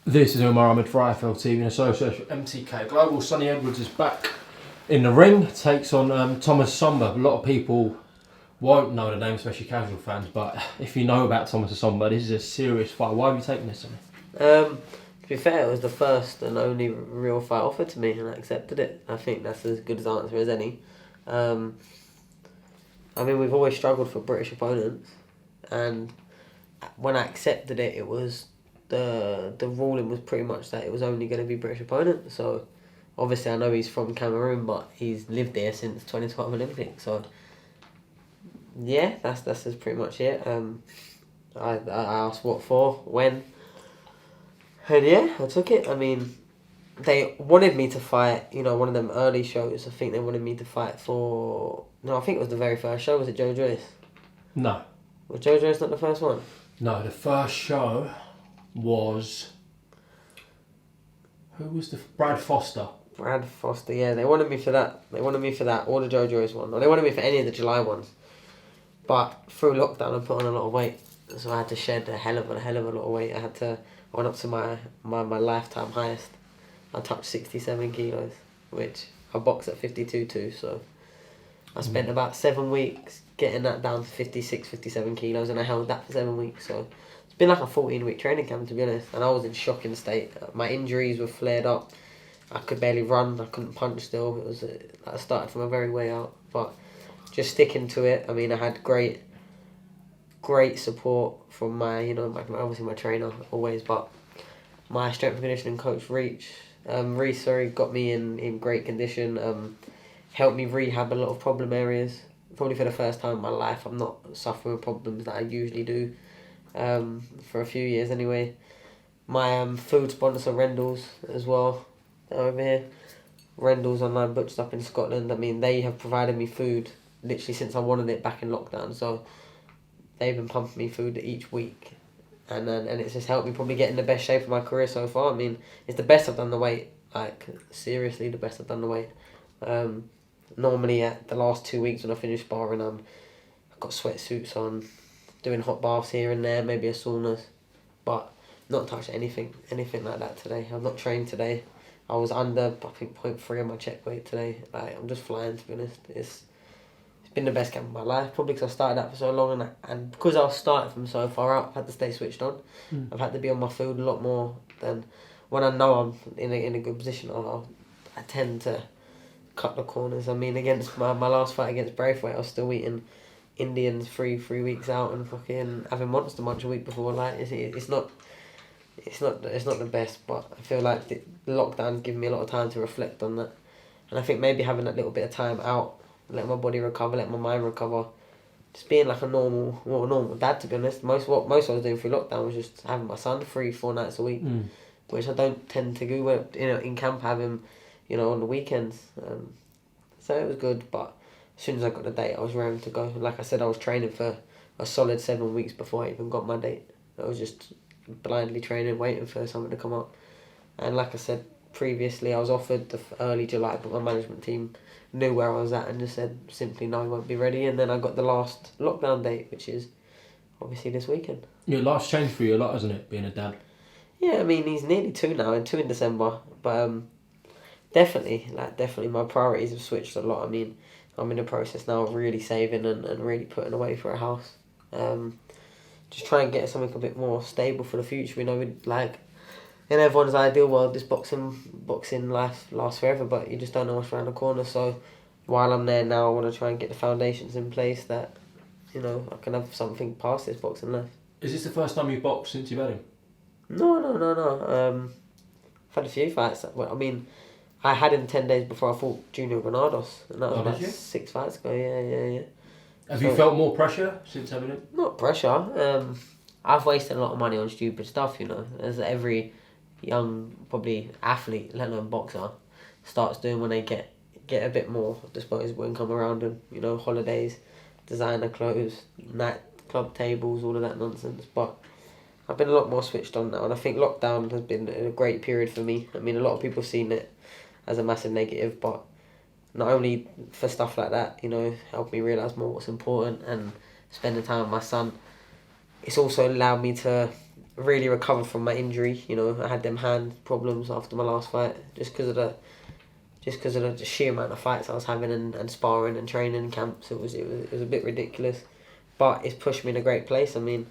This is UMAR AHMED for IFL TV in association with MTK Global. Sonny Edwards is back in the ring, takes on Thomas Essomba. A lot of people won't know the name, especially casual fans, but if you know about Thomas Essomba, this is a serious fight. Why have you taken this, Sonny? To be fair, it was the first and only real fight offered to me, and I accepted it. I think that's as good an answer as any. We've always struggled for British opponents, and when I accepted it, it was the ruling was pretty much that it was only going to be British opponents. So obviously, I know he's from Cameroon, but he's lived there since 2012 Olympics. So yeah, that's pretty much it. I asked what for, when, and yeah, I took it. I mean, they wanted me to fight, one of them early shows. I think they wanted me to fight for... No, I think it was the very first show. Was it Joe Joyce? No. Was Joe Joyce not the first one? No, the first show was... Who was the... Brad Foster. Brad Foster, yeah. They wanted me for that. Or the Joe Joyce one. Or they wanted me for any of the July ones. But through lockdown, I put on a lot of weight. So I had to shed a hell of a lot of weight. I went up to my lifetime highest. I touched 67 kilos, which I boxed at 52 too, so I spent about 7 weeks getting that down to 56, 57 kilos, and I held that for 7 weeks, so it's been like a 14-week training camp, to be honest, and I was in shocking state. My injuries were flared up. I could barely run. I couldn't punch still. It was I started from a very way out, but just sticking to it. I mean, I had great support from my obviously my trainer always, but my strength and conditioning coach Reese got me in great condition, helped me rehab a lot of problem areas. Probably for the first time in my life, I'm not suffering with problems that I usually do, for a few years anyway. My food sponsor, Rendell's, as well, over here. Rendell's Online Butchers up in Scotland. I mean, they have provided me food literally since I wanted it back in lockdown, so they've been pumping me food each week. And it's just helped me probably get in the best shape of my career so far. I mean, it's the best I've done the weight. Like, seriously, the best I've done the weight. Normally, at the last 2 weeks when I finish sparring, I've got sweatsuits on, doing hot baths here and there, maybe a sauna, but not touched anything like that today. I've not trained today. I was under, I think, 0.3 on my check weight today. Like, I'm just flying, to be honest. It's been the best camp of my life, probably because I started out for so long, and because I started from so far out, I've had to stay switched on. I've had to be on my food a lot more than when I know I'm in a good position. I tend to cut the corners. I mean, against my last fight against Braithwaite, I was still eating Indians 3 weeks out and fucking having Monster Munch a week before. Like, it's not the best, but I feel like the lockdown's given me a lot of time to reflect on that, and I think maybe having that little bit of time out, let my body recover, let my mind recover, just being like a normal dad, to be honest. Most I was doing through lockdown was just having my son 3-4 nights a week, which I don't tend to do in camp, have him, on the weekends. So it was good, but as soon as I got the date, I was raring to go. Like I said, I was training for a solid 7 weeks before I even got my date. I was just blindly training, waiting for something to come up. And like I said previously, I was offered the early July, but my management team knew where I was at and just said simply no, I won't be ready. And then I got the last lockdown date, which is obviously this weekend. Your life's changed for you a lot, hasn't it, being a dad? Yeah, I mean, he's nearly 2 now, and 2 in December. But definitely my priorities have switched a lot. I mean, I'm in the process now of really saving and really putting away for a house. Just try and get something a bit more stable for the future. In everyone's ideal world, this boxing life lasts forever, but you just don't know what's around the corner. So while I'm there now, I want to try and get the foundations in place that, I can have something past this boxing life. Is this the first time you've boxed since you've had him? No. I've had a few fights. I mean, I had him 10 days before I fought Junior Granados, and that was about 6 fights ago. Yeah. Have you felt more pressure since having him? Not pressure. I've wasted a lot of money on stupid stuff, as every young, probably athlete, let alone boxer, starts doing when they get a bit more disposable income around them. Holidays, designer clothes, nightclub tables, all of that nonsense. But I've been a lot more switched on now, and I think lockdown has been a great period for me. I mean, a lot of people have seen it as a massive negative, but not only for stuff like that, helped me realise more what's important, and spending time with my son, it's also allowed me to really recovered from my injury. You know, I had them hand problems after my last fight just because of the sheer amount of fights I was having and sparring and training camps. It was a bit ridiculous, but it's pushed me in a great place. I mean,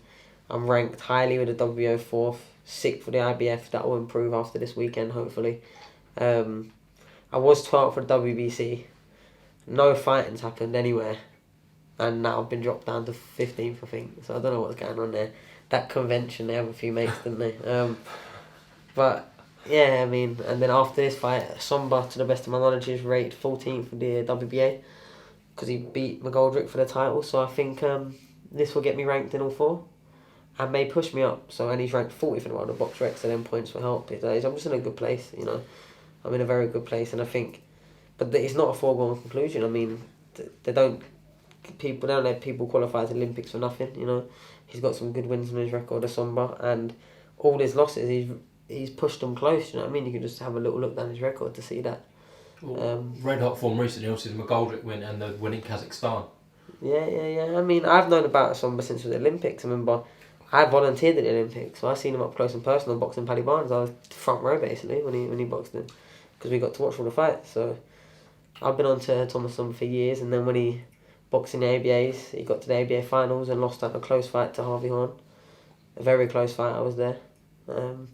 I'm ranked highly with the WBO 4th, 6th for the IBF. That will improve after this weekend, hopefully. I was 12th for the WBC. No fighting's happened anywhere, and now I've been dropped down to 15th, I think. So I don't know what's going on there. That convention, they have a few mates, didn't they? But yeah, I mean, and then after this fight, Essomba, to the best of my knowledge, is rated 14th for the WBA because he beat McGoldrick for the title. So I think this will get me ranked in all 4 and may push me up. So, and he's ranked 40th in the world of box recs, so then points will help. I'm just in a good place, you know. I'm in a very good place, and I think, but it's not a foregone conclusion. I mean, they don't let people qualify as Olympics for nothing, you know. He's got some good wins on his record, Essomba, and all his losses, he's pushed them close, you know what I mean? You can just have a little look down his record to see that. Red hot form recently, obviously the McGoldrick win and the win in Kazakhstan. Yeah. I mean, I've known about Essomba since the Olympics. I remember I volunteered at the Olympics, so I seen him up close and personal boxing Paddy Barnes. I was front row basically when he boxed him, because we got to watch all the fights. So I've been on to Thomas Essomba for years, and then when he boxed in the ABAs, he got to the ABA finals and lost out a close fight to Harvey Horn. A very close fight, I was there. So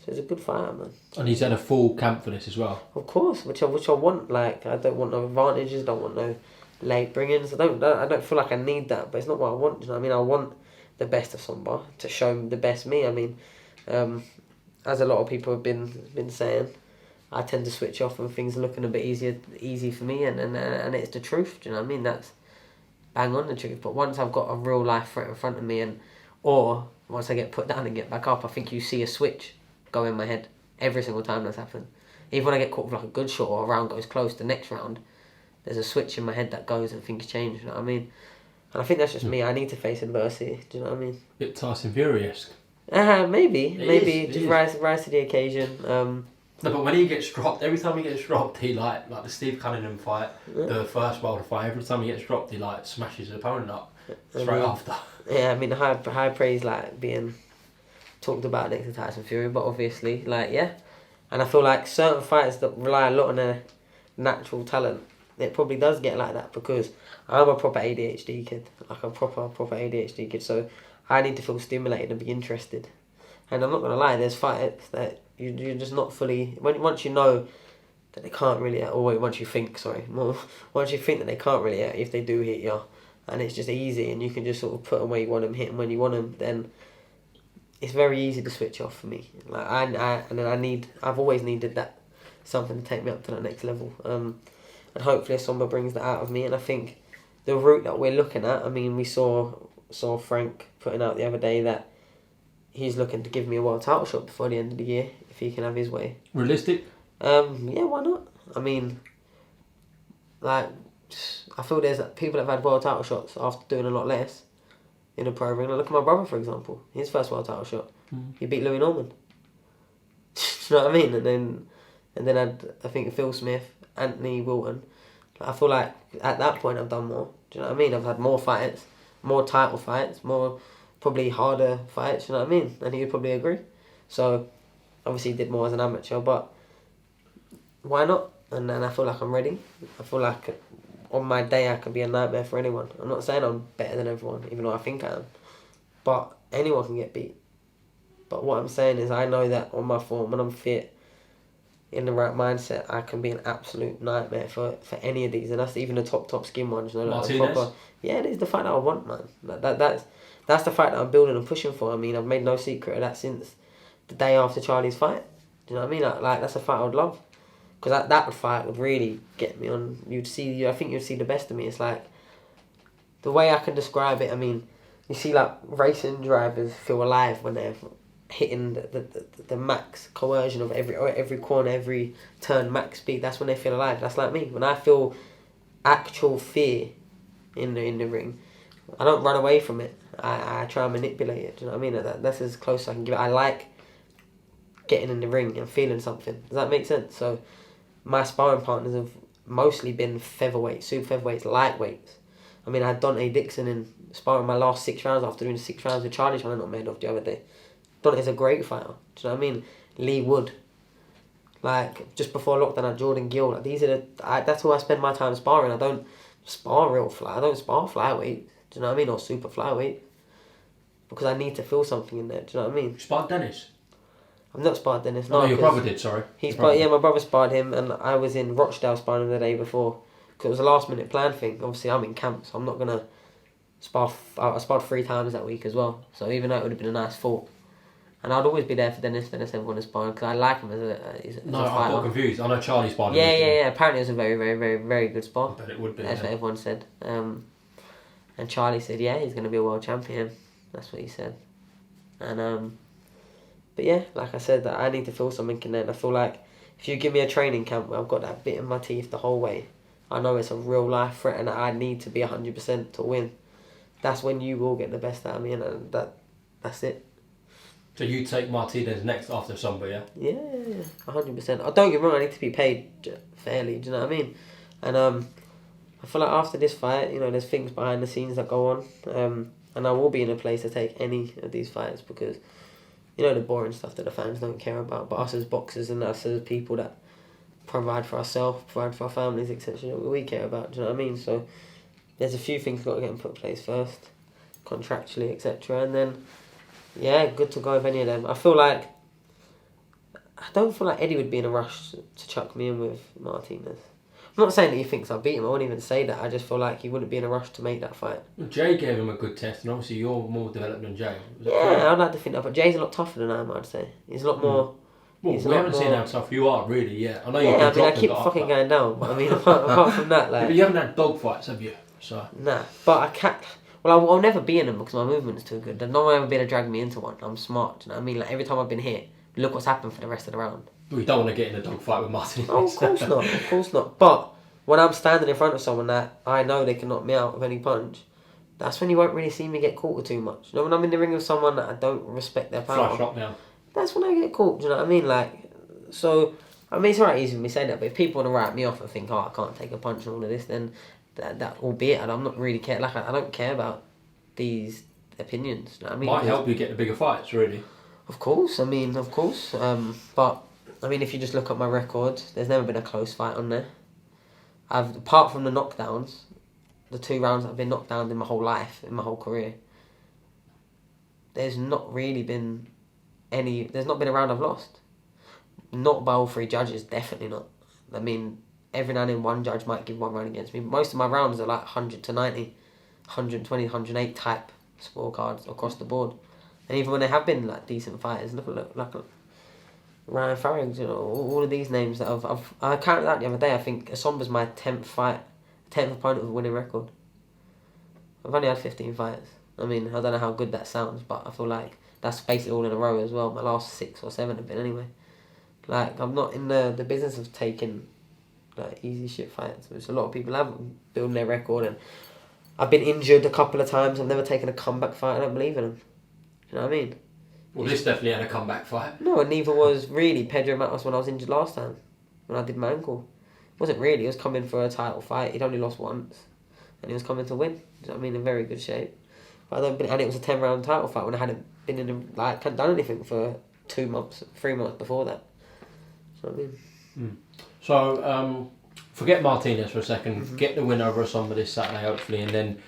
it's a good fight, man. And he's had a full camp for this as well. Of course, which I want. Like, I don't want no advantages, don't want no late bring-ins. I don't feel like I need that, but it's not what I want. You know what I mean? I want the best of Essomba to show him the best me. I mean, as a lot of people have been saying, I tend to switch off when things are looking a bit easy for me, and it's the truth. Do you know what I mean? That's bang on the truth. But once I've got a real life threat in front of me, or once I get put down and get back up, I think you see a switch go in my head every single time that's happened. Even when I get caught with like a good shot or a round goes close, the next round, there's a switch in my head that goes and things change. You know what I mean? And I think that's just me. I need to face adversity. Do you know what I mean? Bit Tyson Fury-esque. Maybe just rise to the occasion. No, but when he gets dropped, every time he gets dropped, he like the Steve Cunningham fight, the first Wilder fight. Every time he gets dropped, he like smashes his opponent up straight after. Yeah, I mean, high praise like being talked about next to Tyson Fury, but obviously, like, yeah. And I feel like certain fighters that rely a lot on their natural talent, it probably does get like that, because I'm a proper ADHD kid, like a proper ADHD kid, so I need to feel stimulated and be interested. And I'm not going to lie, there's fights that you're just not fully, once you know that they can't really, once you think that they can't really hit, if they do hit you, and it's just easy, and you can just sort of put them where you want them, hit them when you want them, then it's very easy to switch off for me. Like I've always needed that, something to take me up to that next level. And hopefully Essomba brings that out of me. And I think the route that we're looking at, I mean, we saw Frank putting out the other day that he's looking to give me a world title shot before the end of the year, if he can have his way. Realistic? Yeah, why not? I mean, like, I feel there's people that have had world title shots after doing a lot less in a pro ring. Look at my brother, for example. His first world title shot, he beat Louis Norman. Do you know what I mean? And then I think Phil Smith, Anthony Wilton. I feel like at that point I've done more. Do you know what I mean? I've had more fights, more title fights, more probably harder fights. You know what I mean? And he would probably agree. So obviously he did more as an amateur, but why not? And I feel like I'm ready. I feel like on my day I can be a nightmare for anyone. I'm not saying I'm better than everyone, even though I think I am. But anyone can get beat. But what I'm saying is I know that on my form, when I'm fit, in the right mindset, I can be an absolute nightmare for any of these. And that's even the top skin ones. You know, like Martinez? Yeah, it's the fight that I want, man. That's the fight that I'm building and pushing for. I mean, I've made no secret of that since the day after Charlie's fight. Do you know what I mean? Like that's a fight I would love. Because that fight would really get me on. I think you'd see the best of me. It's like, the way I can describe it, I mean, you see like racing drivers feel alive when they're hitting the max coercion of every corner, every turn, max speed. That's when they feel alive. That's like me. When I feel actual fear in the ring, I don't run away from it. I try and manipulate it. Do you know what I mean? That's as close as I can give it. I like getting in the ring and feeling something. Does that make sense? So my sparring partners have mostly been featherweights, super featherweights, lightweights. I mean, I had Dante Dixon in sparring my last 6 rounds after doing 6 rounds with Charlie, which I not made off the other day. Deontay's a great fighter. Do you know what I mean? Lee Wood. Like, just before lockdown, I had Jordan Gill. Like, that's who I spend my time sparring. I don't spar I don't spar flyweight. Do you know what I mean? Or super flyweight. Because I need to feel something in there. Do you know what I mean? You sparred Dennis? I've not sparred Dennis. No, your brother did, sorry. My brother sparred him, and I was in Rochdale sparring him the day before. Because it was a last minute plan thing. Obviously, I'm in camp, so I'm not going to spar. I sparred 3 times that week as well. So even though it would have been a nice fight. And I'd always be there for Dennis everyone is sparring, because I like him as a fighter. No, I got confused. I know Charlie sparred him. Yeah. Apparently it was a very, very, very, very good spot. But it would be. That's what everyone said. And Charlie said, yeah, he's going to be a world champion. That's what he said. And but yeah, like I said, that I need to feel something in there. And I feel like if you give me a training camp where I've got that bit in my teeth the whole way, I know it's a real life threat and I need to be 100% to win. That's when you will get the best out of me, and that's it. So you take Martinez next after Essomba, yeah? Yeah, 100%. I don't get me wrong, I need to be paid fairly, do you know what I mean? And I feel like after this fight, there's things behind the scenes that go on. And I will be in a place to take any of these fights, because, the boring stuff that the fans don't care about. But us as boxers and us as people that provide for ourselves, provide for our families, etc., we care about, do you know what I mean? So there's a few things got to get in put place first, contractually, etc. And then, yeah, good to go with any of them. I don't feel like Eddie would be in a rush to chuck me in with Martinez. I'm not saying that he thinks I'll beat him, I won't even say that. I just feel like he wouldn't be in a ruch to make that fight. Well, Jay gave him a good test, and obviously you're more developed than Jay. Yeah, I'd like to think that, but Jay's a lot tougher than I am, I'd say. He's a lot more... Well, we haven't seen how tough you are, really, yet. I know you've been I keep fucking going down, but I mean, apart from that, like... But you haven't had dog fights, have you? So... Nah, but I can't... Well, I'll never be in them because my movement's too good. No one ever been to drag me into one. I'm smart, do you know what I mean? Like, every time I've been hit, look what's happened for the rest of the round. We don't want to get in a dog fight with Martinez. Oh, of course not. But when I'm standing in front of someone that I know they can knock me out with any punch, that's when you won't really see me get caught too much. When I'm in the ring with someone that I don't respect their power, flush knockdown. That's when I get caught, do you know what I mean? Like, so, I mean, it's alright easy for me saying that, but if people want to write me off and think, I can't take a punch and all of this, then that will be it. And I'm not really care. Like, I don't care about these opinions, you know what I mean? Might help you get the bigger fights, really. Of course. But, I mean, if you just look at my record, there's never been a close fight on there. Apart from the knockdowns, the 2 rounds I've been knocked down in my whole life, in my whole career, there's not really been there's not been a round I've lost. Not by all 3 judges, definitely not. I mean, every now and then one judge might give 1 round against me. Most of my rounds are like 100 to 90, 120, 108 type scorecards across the board. And even when they have been like decent fighters, look Ryan Farrings, all of these names that I counted out the other day. I think Essomba's my 10th opponent with a winning record. I've only had 15 fights. I mean, I don't know how good that sounds, but I feel like that's basically all in a row as well. My last 6 or 7 have been anyway. Like, I'm not in the business of taking like easy shit fights, which a lot of people have, building their record. And I've been injured a couple of times. I've never taken a comeback fight. I don't believe in them. You know what I mean? Well, this definitely had a comeback fight. No, and neither was really Pedro Matos when I was injured last time, when I did my ankle. It wasn't really. He was coming for a title fight. He'd only lost once, and he was coming to win. Do you know what I mean? In very good shape. But and it was a 10-round title fight when I hadn't been hadn't done anything for 2 months, 3 months before that. Do you know what I mean? So, forget Martinez for a second. Mm-hmm. Get the win over Essomba this Saturday, hopefully, and then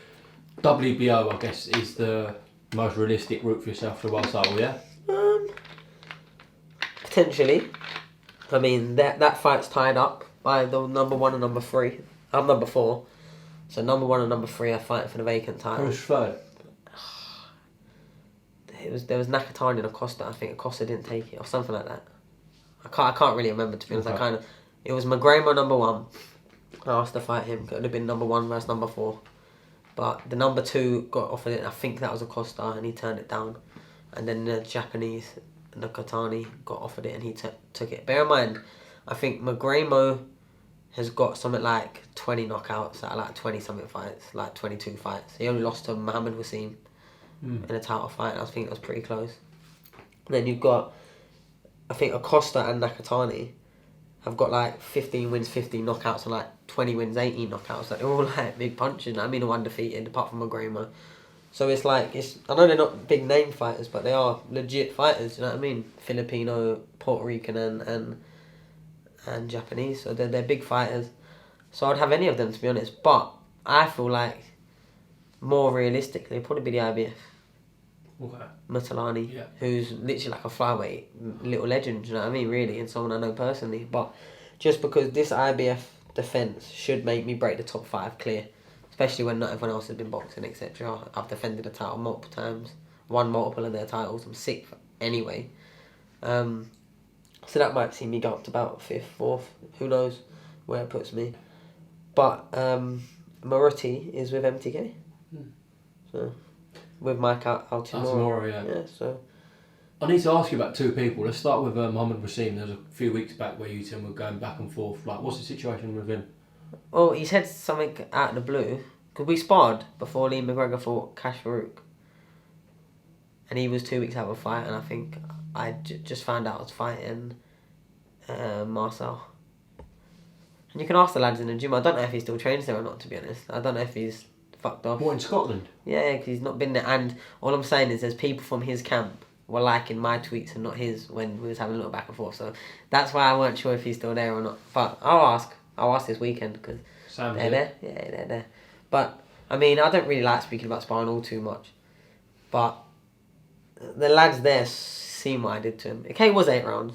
WBO, I guess, is the most realistic route for yourself to the world title, yeah? Potentially. I mean, that fight's tied up by the number 1 and number 3. I'm number 4. So number 1 and number 3 are fighting for the vacant title. Who's third? There was Nakatani and Acosta. I think Acosta didn't take it or something like that. I can't really remember, to be honest. Okay. It was McGregor number 1. I asked to fight him. Could have been number 1 versus number 4. But the number 2 got offered it. I think that was Acosta, and he turned it down. And then the Japanese Nakatani got offered it, and he took it. Bear in mind, I think McGregor has got something like 20 knockouts out of like 20 something fights, like 22 fights. He only lost to Muhammad Wasim in a title fight. I think that was pretty close. And then you've got, I think Acosta and Nakatani have got like 15 wins, 15 knockouts, and like 20 wins, 18 knockouts. Like, they're all like big punches. I mean, they're undefeated apart from McGregor. So it's like, I know they're not big name fighters, but they are legit fighters, you know what I mean? Filipino, Puerto Rican and Japanese, so they're big fighters. So I'd have any of them, to be honest. But I feel like, more realistically, it'd probably be the IBF. Okay. Matalani, Yeah. who's literally like a flyweight little legend, you know what I mean, really, and someone I know personally. But just because this IBF defence should make me break the top 5 clear, especially when not everyone else has been boxing, etc. I've defended the title multiple times, won multiple of their titles, I'm sick anyway. So that might see me go up to about 5th, 4th, who knows where it puts me. But Moruti is with MTK. So, with Mike Altamora, yeah. Yeah, so. I need to ask you about 2 people. Let's start with Mohammed Wasim. There was a few weeks back where you two were going back and forth. Like, what's the situation with him? Well, he said something out of the blue. Because we sparred before Lee McGregor fought Cash Farouk. And he was 2 weeks out of a fight, and I think I just found out I was fighting Marcel. And you can ask the lads in the gym. I don't know if he still trains there or not, to be honest. I don't know if he's fucked off. What, in Scotland? Yeah, because he's not been there. And all I'm saying is there's people from his camp were liking my tweets and not his when we was having a little back and forth. So that's why I weren't sure if he's still there or not. But I'll ask. I'll ask this weekend because they're there. Yeah, they're there. But, I mean, I don't really like speaking about sparring all too much. But the lads there seen what I did to him. Okay, it was 8 rounds.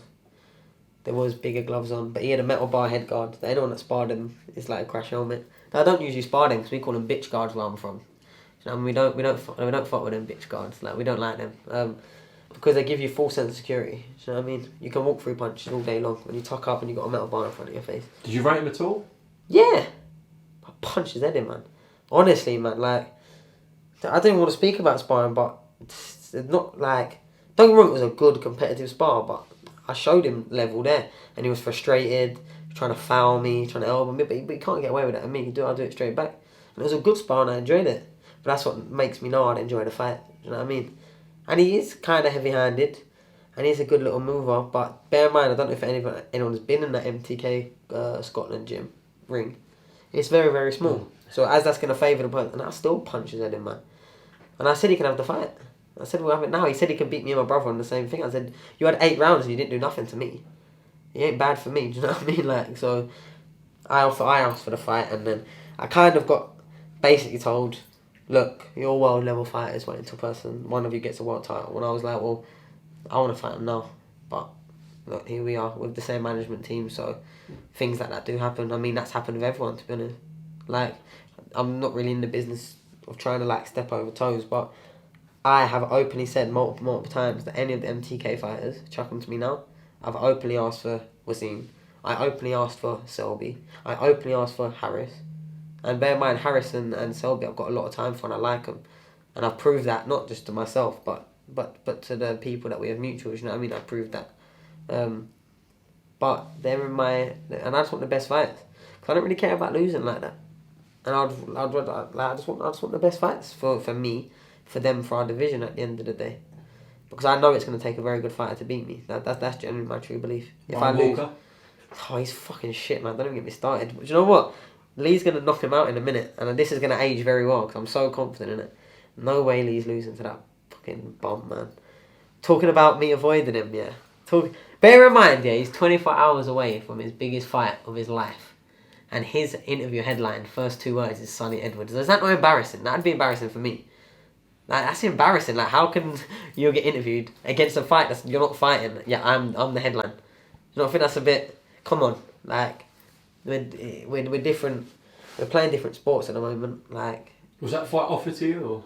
There was bigger gloves on, but he had a metal bar head guard. Anyone that sparred him is like a crash helmet. Now, I don't usually spar them because we call them bitch guards where I'm from. You know, we don't fuck with them bitch guards. Like, we don't like them because they give you full sense of security. You know what I mean? You can walk through punches all day long when you tuck up and you got a metal bar in front of your face. Did you rate him at all? Yeah, I punched his head in, man. Honestly, man, like I didn't want to speak about sparring, but it's not like, don't get me wrong, it was a good competitive spar, but I showed him level there, and he was frustrated, trying to foul me, trying to elbow me, but he can't get away with that. And me, I'll do it straight back. And it was a good spar, and I enjoyed it. But that's what makes me know I'd enjoy the fight. You know what I mean? And he is kind of heavy-handed, and he's a good little mover. But bear in mind, I don't know if anyone's been in that MTK Scotland gym ring. It's very, very small. So as that's going to favour the person, and I still punch his head in, man. And I said he can have the fight. I said we'll have it now. He said he can beat me and my brother on the same thing. I said, you had 8 rounds and you didn't do nothing to me. It ain't bad for me, do you know what I mean? Like, so I asked for the fight, and then I kind of got basically told, look, you're world level fighters waiting till person, one of you gets a world title. And I was like, well, I want to fight him now. But look, here we are with the same management team, so things like that do happen. I mean, that's happened with everyone, to be honest. Like, I'm not really in the business of trying to like step over toes, but I have openly said multiple times that any of the MTK fighters, chuck them to me now. I've openly asked for Wasim. I openly asked for Selby. I openly asked for Harris. And bear in mind, Harris and Selby I've got a lot of time for and I like them. And I've proved that, not just to myself, but to the people that we have mutuals, you know what I mean? I've proved that. But they're in my... And I just want the best fights. Because I don't really care about losing like that. And I just want the best fights for me, for them, for our division at the end of the day. Because I know it's going to take a very good fighter to beat me. That's generally my true belief. If I lose... Oh, he's fucking shit, man. Don't even get me started. But you know what? Lee's going to knock him out in a minute. And this is going to age very well because I'm so confident in it. No way Lee's losing to that fucking bum, man. Talking about me avoiding him, yeah. Bear in mind, yeah, he's 24 hours away from his biggest fight of his life. And his interview headline, first 2 words, is Sonny Edwards. Is that not embarrassing? That'd be embarrassing for me. Like, that's embarrassing. Like, how can you get interviewed against a fight that you're not fighting? Yeah, I'm the headline. You don't think that's a bit... Come on. Like, we're different. We're playing different sports at the moment. Like... Was that fight offered to you, or...?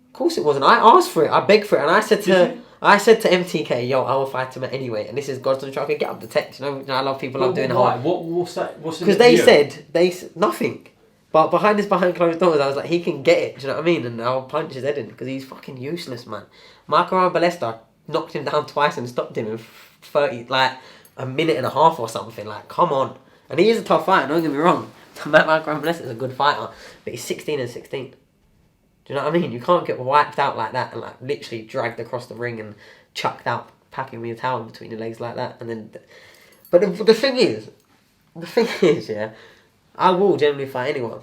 Of course it wasn't. I asked for it. I begged for it. And I said to MTK, yo, I will fight him anyway. And this is God's on track. Get up the text. You know I love people love doing why? What's that? What's because they said nothing. But behind closed doors, I was like, he can get it. Do you know what I mean? And I'll punch his head in because he's fucking useless, man. Marco Balesta knocked him down twice and stopped him in 30, like a minute and a half or something. Like, come on. And he is a tough fighter. Don't get me wrong. Marco Balesta is a good fighter, but he's 16 and 16. Do you know what I mean? You can't get wiped out like that and like literally dragged across the ring and chucked out, packing me a towel between your legs like that. And then, but the thing is, yeah, I will generally fight anyone.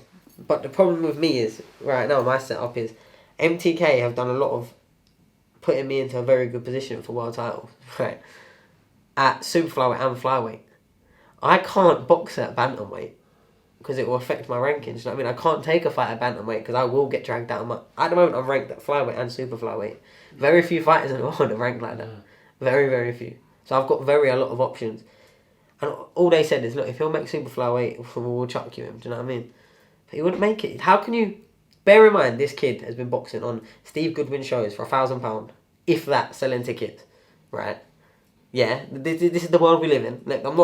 But the problem with me is right now my setup is MTK have done a lot of putting me into a very good position for world titles, right? At super flyweight and flyweight. I can't box at bantamweight because it will affect my rankings. You know what I mean? I can't take a fight at bantamweight because I will get dragged down. At the moment, I'm ranked at flyweight and super flyweight. Very few fighters in the world are ranked like that. Very, very few. So I've got a lot of options. And all they said is, look, if he'll make super flyweight, we'll chuck you him. Do you know what I mean? But he wouldn't make it. How can you... Bear in mind, this kid has been boxing on Steve Goodwin shows for £1,000. If that, selling tickets. Right? Yeah, this is the world we live in. Look, I'm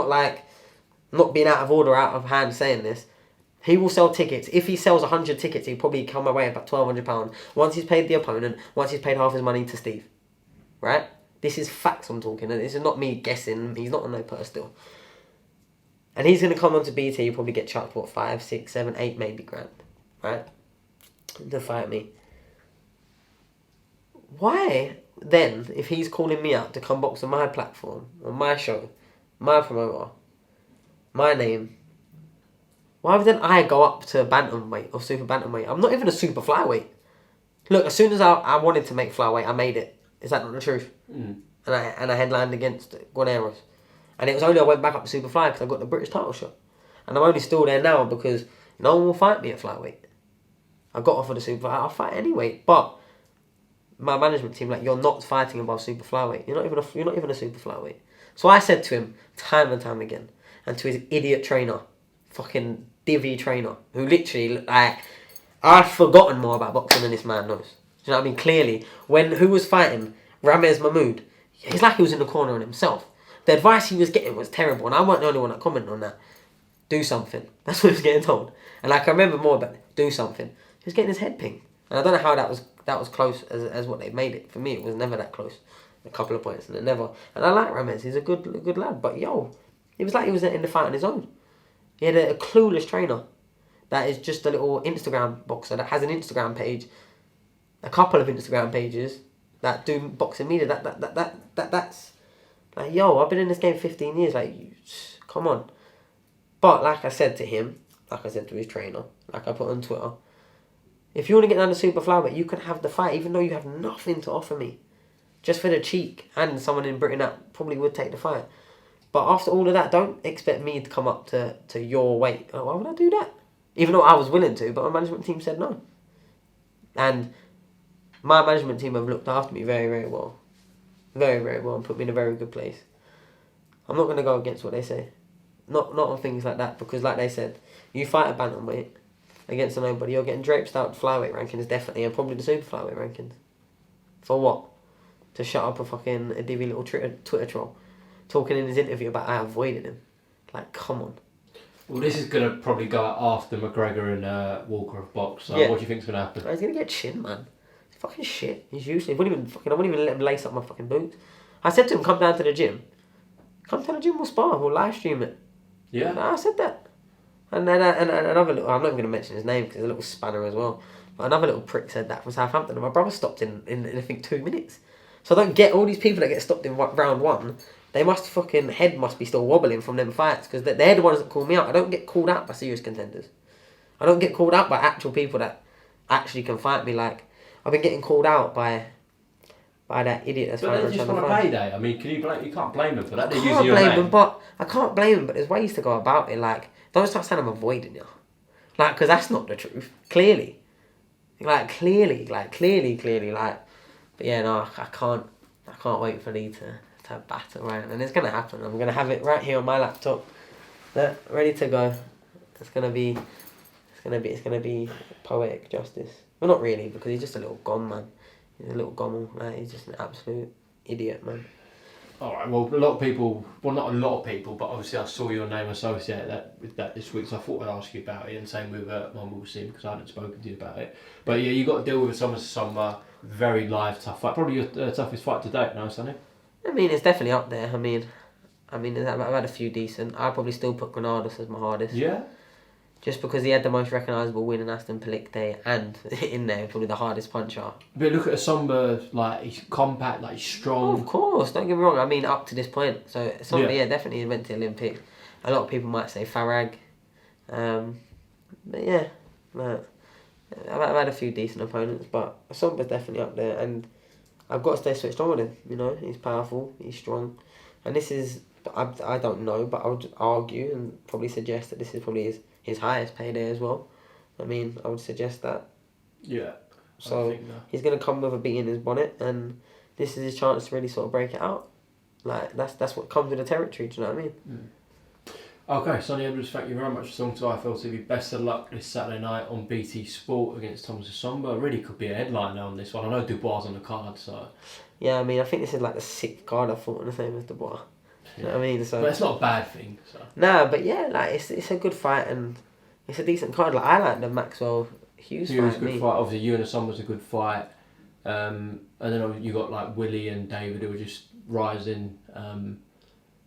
not being out of order, out of hand saying this. He will sell tickets. If he sells 100 tickets, he'll probably come away with about £1,200. Once he's paid the opponent, once he's paid half his money to Steve. Right? This is facts I'm talking. And this is not me guessing. He's not on no purse still. And he's going to come onto BT, he'll probably get chucked, 5, 6, 7, 8 maybe grand. Right? To fight me. Why then, if he's calling me out to come box on my platform, on my show, my promoter, my name, why would then I go up to bantamweight or super bantamweight? I'm not even a super flyweight. Look, as soon as I wanted to make flyweight, I made it. Is that not the truth? And I headlined against Guaneros. And it was only I went back up to super fly because I got the British title shot. And I'm only still there now because no one will fight me at flyweight. I got offered a super flyweight. I'll fight anyway. But my management team, like, you're not fighting above super flyweight. You're not even a super flyweight. So I said to him time and time again, and to his idiot trainer, fucking divvy trainer, who literally, like, I've forgotten more about boxing than this man knows. Do you know what I mean? Clearly, who was fighting Ramez Mahmood, it's like he was in the corner on himself. The advice he was getting was terrible, and I weren't the only one that commented on that. Do something. That's what he was getting told. And like, I remember more about do something. He was getting his head pinged. And I don't know how that was close as what they made it. For me, it was never that close. A couple of points, and it never. And I like Ramez. He's a good lad. But yo, it was like he was in the fight on his own. He had a clueless trainer that is just a little Instagram boxer that has an Instagram page, a couple of Instagram pages that do boxing media. That's like, yo, I've been in this game 15 years. Like, come on. But like I said to him, like I said to his trainer, like I put on Twitter, if you want to get down to super flyweight, you can have the fight, even though you have nothing to offer me. Just for the cheek, and someone in Britain that probably would take the fight. But after all of that, don't expect me to come up to your weight. Oh, why would I do that? Even though I was willing to, but my management team said no. And my management team have looked after me very, very well. Very, very well, and put me in a very good place. I'm not going to go against what they say. Not on things like that, because like they said, you fight a bantamweight against a nobody, you're getting draped out flyweight rankings, definitely, and probably the super flyweight rankings. For what? To shut up a divvy little Twitter troll, talking in his interview about I avoided him. Like, come on. Well, this is going to probably go after McGregor and Walker have boxed, so what do you think's going to happen? He's going to get chin, man. He's fucking shit. He's useless. I wouldn't even let him lace up my fucking boots. I said to him, come down to the gym. Come to the gym, we'll spar, we'll live stream it. Yeah. I said that. And then another little, I'm not going to mention his name because he's a little spanner as well. But another little prick said that from Southampton, and my brother stopped in I think 2 minutes. So I don't get all these people that get stopped in round one. They head must be still wobbling from them fights because they're the ones that call me out. I don't get called out by serious contenders. I don't get called out by actual people that actually can fight me. Like, I've been getting called out by that idiot that's fighting on Channel 5. But they just want a payday. I mean, you can't blame them for that. I can't blame them, but there's ways to go about it. Like, don't start saying I'm avoiding you. Like, because that's not the truth. Clearly. Like, but yeah, no, I can't wait for Lee to batter around, and it's gonna happen. I'm gonna have it right here on my laptop, ready to go. It's gonna be poetic justice. Well, not really, because he's just a little gone man. He's a little gommel. Like, he's just an absolute idiot, man. Alright, well, a lot of people, well, not a lot of people, but obviously I saw your name associated with that this week, so I thought I'd ask you about it, and same with Mumble Sim, because I hadn't spoken to you about it. But yeah, you got to deal with some very live, tough fight. Probably your toughest fight to date now, Sonny. I mean, it's definitely up there. I mean, I've had a few decent. I'd probably still put Granados as my hardest. Yeah? Just because he had the most recognisable win in Aston Pelikte, and in there, probably the hardest puncher. But look at Essomba, like, he's compact, like, he's strong. Oh, of course, don't get me wrong. I mean, up to this point. So, Essomba, yeah, definitely went to the Olympics. A lot of people might say Farag. But yeah, I've had a few decent opponents, but Essomba's definitely up there, and I've got to stay switched on with him. You know, he's powerful, he's strong, and this is I don't know, but I would argue and probably suggest that this is probably his highest payday as well. I mean, I would suggest that. Yeah. So he's gonna come with a bee in his bonnet, and this is his chance to really sort of break it out. Like that's what comes with the territory. Do you know what I mean? Mm. Okay, Sonny Edwards, thank you very much for talking to IFL TV. Best of luck this Saturday night on BT Sport against Thomas Essomba. Really could be a headliner on this one. I know Dubois on the card, so. Yeah, I mean, I think this is like the 6th card I've fought in the same as Dubois. You know what I mean? So. But it's not a bad thing. So. Nah, but yeah, like it's a good fight and it's a decent card. Like I like the Maxwell Hughes fight. Hughes, good fight. Obviously, you and Essomba's a good fight. And then you got like Willie and David who were just rising.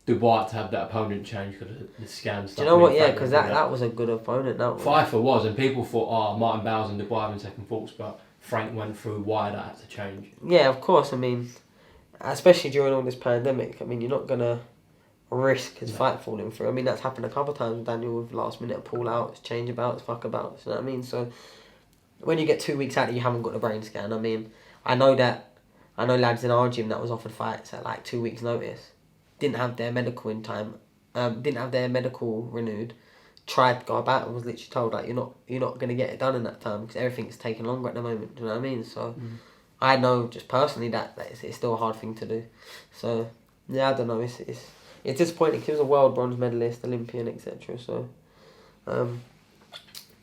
Dubois to have that opponent change because of the scam stuff. Do you know what? Yeah, because that was a good opponent. That Pfeiffer was, and people thought, Martin Bowers and Dubois having second thoughts, but Frank went through why that had to change. Yeah, of course. I mean, especially during all this pandemic, I mean, you're not gonna risk his fight falling through. I mean, that's happened a couple of times with Daniel with last minute pull outs, change abouts, fuck abouts. You know what I mean? So when you get 2 weeks out and you haven't got a brain scan, I mean, I know lads in our gym that was offered fights at like 2 weeks' notice. Didn't have their medical in time, didn't have their medical renewed, tried to go about and was literally told like you're not going to get it done in that time because everything's taking longer at the moment. Do you know what I mean? So I know just personally that it's still a hard thing to do. So yeah, I don't know. It's disappointing because he was a world bronze medalist, Olympian, etc. So, but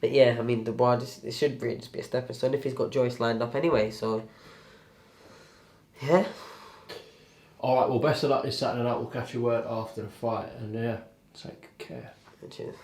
yeah, I mean Dubois it should really just be a stepping stone if he's got Joyce lined up anyway. So yeah. Alright, well, best of luck this Saturday night. We'll catch your word after the fight. And yeah, take care. Cheers.